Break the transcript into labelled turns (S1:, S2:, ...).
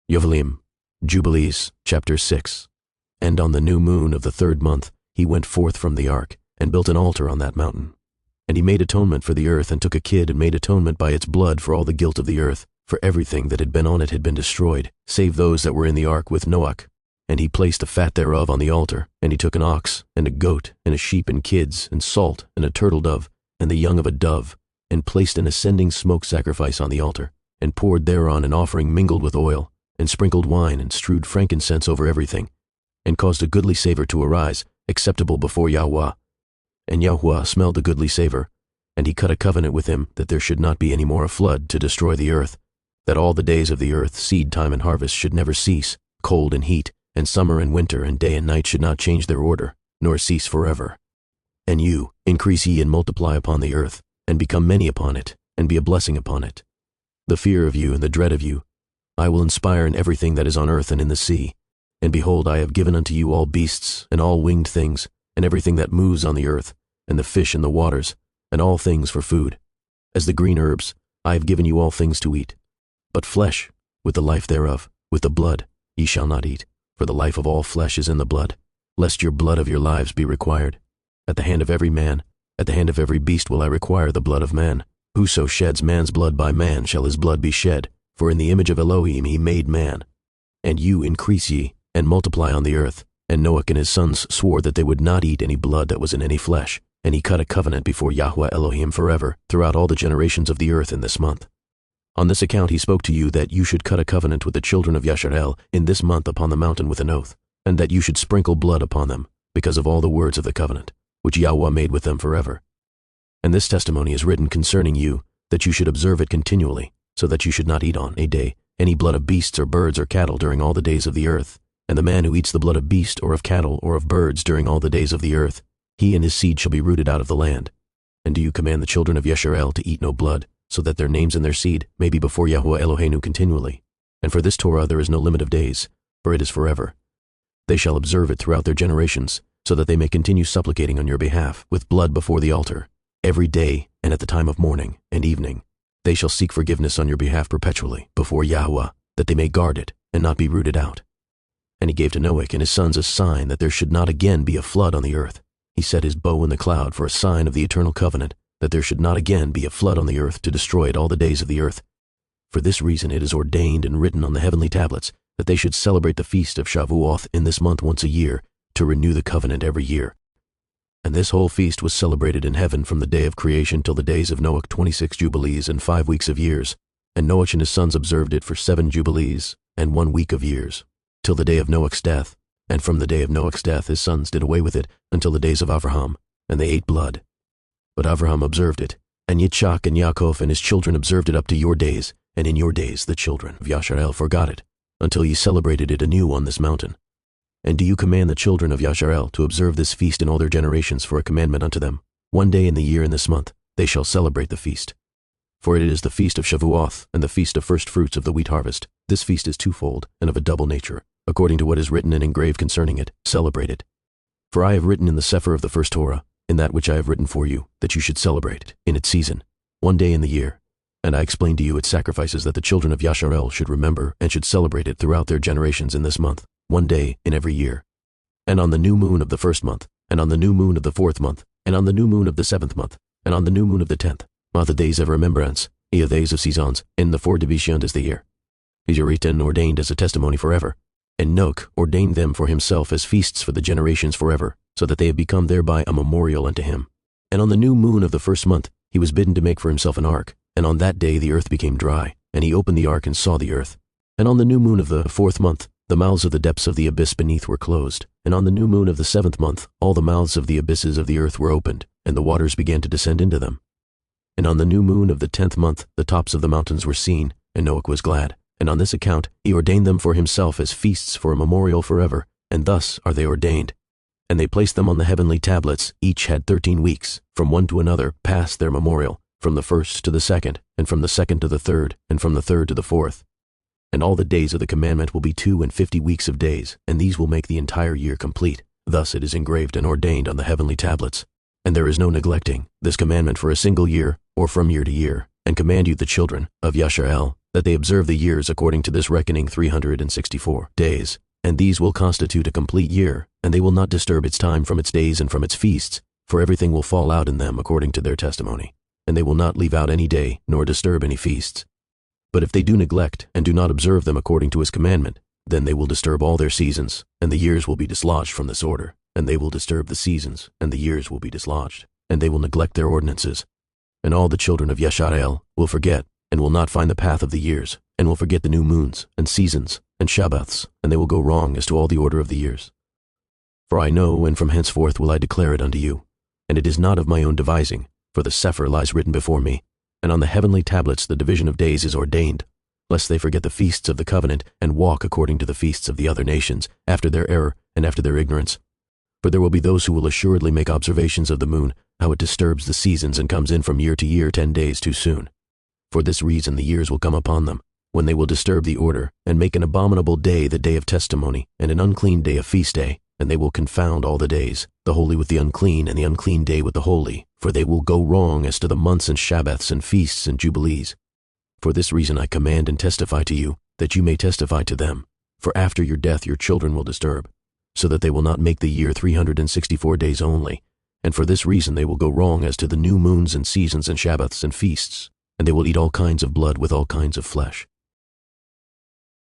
S1: Yovheliym, Jubilees, chapter 6. And on the new moon of the 3rd month he went forth from the ark, and built an altar on that mountain. And he made atonement for the earth, and took a kid, and made atonement by its blood for all the guilt of the earth, for everything that had been on it had been destroyed, save those that were in the ark with Noach. And he placed the fat thereof on the altar, and he took an ox, and a goat, and a sheep, and kids, and salt, and a turtle dove, and the young of a dove, and placed an ascending smoke sacrifice on the altar, and poured thereon an offering mingled with oil, and sprinkled wine, and strewed frankincense over everything, and caused a goodly savor to arise, acceptable before Yahweh. And Yahweh smelled the goodly savor, and he cut a covenant with him that there should not be any more a flood to destroy the earth, that all the days of the earth, seed time and harvest, should never cease, cold and heat, and summer and winter, and day and night should not change their order, nor cease forever. And you, increase ye and multiply upon the earth, and become many upon it, and be a blessing upon it. The fear of you and the dread of you I will inspire in everything that is on earth and in the sea. And behold, I have given unto you all beasts, and all winged things, and everything that moves on the earth, and the fish in the waters, and all things for food. As the green herbs, I have given you all things to eat. But flesh, with the life thereof, with the blood, ye shall not eat, for the life of all flesh is in the blood, lest your blood of your lives be required. At the hand of every man, at the hand of every beast will I require the blood of man. Whoso sheds man's blood by man shall his blood be shed, for in the image of Elohim he made man. And you increase ye, and multiply on the earth. And Noach and his sons swore that they would not eat any blood that was in any flesh, and he cut a covenant before Yahweh Elohim forever, throughout all the generations of the earth in this month. On this account he spoke to you that you should cut a covenant with the children of Yisrael in this month upon the mountain with an oath, and that you should sprinkle blood upon them, because of all the words of the covenant, which Yahweh made with them forever. And this testimony is written concerning you, that you should observe it continually, so that you should not eat on a day any blood of beasts or birds or cattle during all the days of the earth. And the man who eats the blood of beast or of cattle or of birds during all the days of the earth, he and his seed shall be rooted out of the land. And do you command the children of Yisrael to eat no blood, so that their names and their seed may be before Yahweh Eloheinu continually? And for this Torah there is no limit of days, for it is forever. They shall observe it throughout their generations, so that they may continue supplicating on your behalf with blood before the altar, every day and at the time of morning and evening. They shall seek forgiveness on your behalf perpetually before Yahweh, that they may guard it and not be rooted out. And he gave to Noach and his sons a sign that there should not again be a flood on the earth. He set his bow in the cloud for a sign of the eternal covenant, that there should not again be a flood on the earth to destroy it all the days of the earth. For this reason it is ordained and written on the heavenly tablets that they should celebrate the feast of Shavuoth in this month once a year, to renew the covenant every year. And this whole feast was celebrated in heaven from the day of creation till the days of Noach 26 jubilees and 5 weeks of years. And Noach and his sons observed it for 7 jubilees and 1 week of years, till the day of Noach's death. And from the day of Noach's death his sons did away with it until the days of Avraham, and they ate blood. But Avraham observed it, and Yitzchak and Yaakov and his children observed it up to your days, and in your days the children of Yisrael forgot it, until ye celebrated it anew on this mountain. And do you command the children of Yisrael to observe this feast in all their generations for a commandment unto them? 1 day in the year in this month they shall celebrate the feast. For it is the feast of Shavuoth, and the feast of first fruits of the wheat harvest. This feast is twofold, and of a double nature, according to what is written and engraved concerning it. Celebrate it. For I have written in the Sefer of the first Torah, in that which I have written for you, that you should celebrate it in its season, 1 day in the year. And I explained to you its sacrifices, that the children of Yisrael should remember and should celebrate it throughout their generations in this month, 1 day in every year. And on the new moon of the 1st month, and on the new moon of the 4th month, and on the new moon of the 7th month, and on the new moon of the 10th, are the days of remembrance, the days of seasons, in the 4 divisions is the year. These are written and ordained as a testimony forever. And Noach ordained them for himself as feasts for the generations forever, so that they have become thereby a memorial unto him. And on the new moon of the 1st month he was bidden to make for himself an ark, and on that day the earth became dry, and he opened the ark and saw the earth. And on the new moon of the 4th month the mouths of the depths of the abyss beneath were closed, and on the new moon of the 7th month all the mouths of the abysses of the earth were opened, and the waters began to descend into them. And on the new moon of the 10th month the tops of the mountains were seen, and Noach was glad. And on this account he ordained them for himself as feasts for a memorial forever, and thus are they ordained. And they placed them on the heavenly tablets. Each had 13 weeks, from one to another, past their memorial, from the 1st to the 2nd, and from the 2nd to the 3rd, and from the 3rd to the 4th. And all the days of the commandment will be 52 weeks of days, and these will make the entire year complete. Thus it is engraved and ordained on the heavenly tablets. And there is no neglecting this commandment for a single year, or from year to year. And command you the children of Yisrael, that they observe the years according to this reckoning 364 days, and these will constitute a complete year, and they will not disturb its time from its days and from its feasts, for everything will fall out in them according to their testimony, and they will not leave out any day, nor disturb any feasts. But if they do neglect, and do not observe them according to his commandment, then they will disturb all their seasons, and the years will be dislodged from this order, and they will disturb the seasons, and the years will be dislodged, and they will neglect their ordinances. And all the children of Yisrael will forget, and will not find the path of the years, and will forget the new moons, and seasons, and Shabbaths, and they will go wrong as to all the order of the years. For I know, and from henceforth will I declare it unto you, and it is not of my own devising, for the Sefer lies written before me, and on the heavenly tablets the division of days is ordained, lest they forget the feasts of the covenant, and walk according to the feasts of the other nations, after their error and after their ignorance. For there will be those who will assuredly make observations of the moon, how it disturbs the seasons and comes in from year to year 10 days too soon. For this reason the years will come upon them, when they will disturb the order, and make an abominable day the day of testimony, and an unclean day a feast day, and they will confound all the days, the holy with the unclean, and the unclean day with the holy, for they will go wrong as to the months and Shabbaths and feasts and Jubilees. For this reason I command and testify to you, that you may testify to them, for after your death your children will disturb, so that they will not make the year 364 days only, and for this reason they will go wrong as to the new moons and seasons and Shabbaths and feasts, and they will eat all kinds of blood with all kinds of flesh.